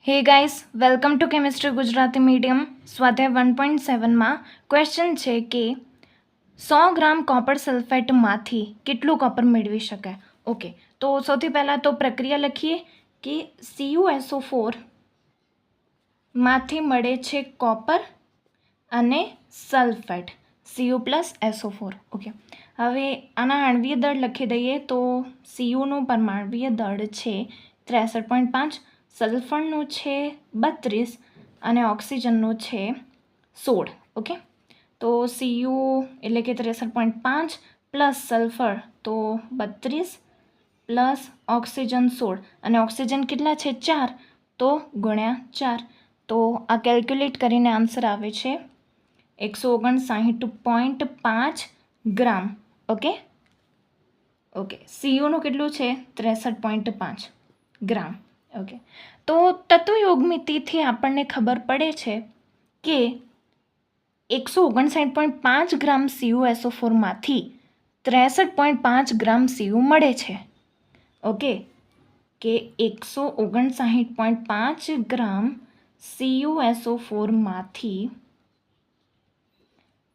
હે guys, welcome to chemistry Gujarati medium. સ્વાધ્યાય 1.7માં question છે કે 100 ગ્રામ કોપર સલ્ફેટમાંથી કેટલું કોપર મેળવી શકાય. ઓકે, તો સૌથી પહેલાં તો પ્રક્રિયા લખીએ કે CuSO4 માંથી મળે છે કોપર અને સલ્ફેટ Cu+SO4. ઓકે, હવે આના આણ્વીય દળ લખી દઈએ તો સીયુનું પરમાણ્વીય દળ છે 63.5, સલ્ફરનું છે 32 અને ઓક્સિજનનું છે 16. ઓકે, તો Cu એટલે કે 63.5 પ્લસ સલ્ફર તો 32 પ્લસ ઓક્સિજન 16 અને ઓક્સિજન કેટલા છે 4 તો ગુણ્યા 4. તો આ કેલ્ક્યુલેટ કરીને આન્સર આવે છે 159.5 ગ્રામ. ઓકે, સીયુનું કેટલું છે 63.5 ગ્રામ. ઓકે, તો તત્વયોગમિતિથી આપણને ખબર પડે છે કે 159.5 ગ્રામ CuSO4માંથી 63.5 ગ્રામ સીયુ મળે છે. ઓકે, કે 159.5 ગ્રામ CuSO4માંથી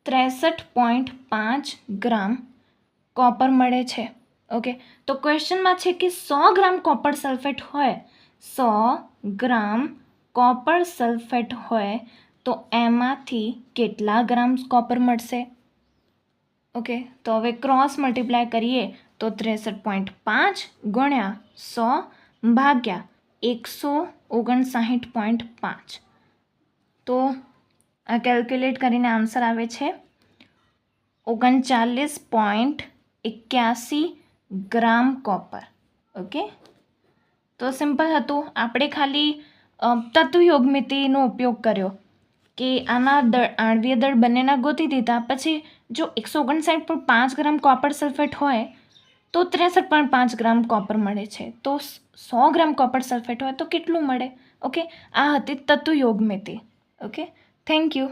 63.5 ગ્રામ કોપર મળે છે. ઓકે, તો ક્વેશ્ચનમાં છે કે 100 ગ્રામ કોપર સલ્ફેટ હોય, 100 ગ્રામ કોપર સલ્ફેટ હોય તો એમાંથી કેટલા ગ્રામ કોપર મળશે. ઓકે, તો હવે ક્રોસ મલ્ટીપ્લાય કરીએ તો 63.5 ગુણ્યા 100 ભાગ્યા 159.5. તો આ કેલ્ક્યુલેટ કરીને આન્સર આવે છે 39.81 ગ્રામ કોપર. ઓકે, તો સિમ્પલ હતું. આપણે ખાલી તત્વયોગમિતિનો ઉપયોગ કર્યો કે આના આણ્વીય દળ બંનેના ગોતી દીધા. પછી જો 159.5 ગ્રામ કોપર સલ્ફેટ હોય તો 63.5 ગ્રામ કોપર મળે છે, તો 100 ગ્રામ કોપર સલ્ફેટ હોય તો કેટલું મળે. ઓકે, આ હતી તત્વયોગમિતિ. Okay, thank you.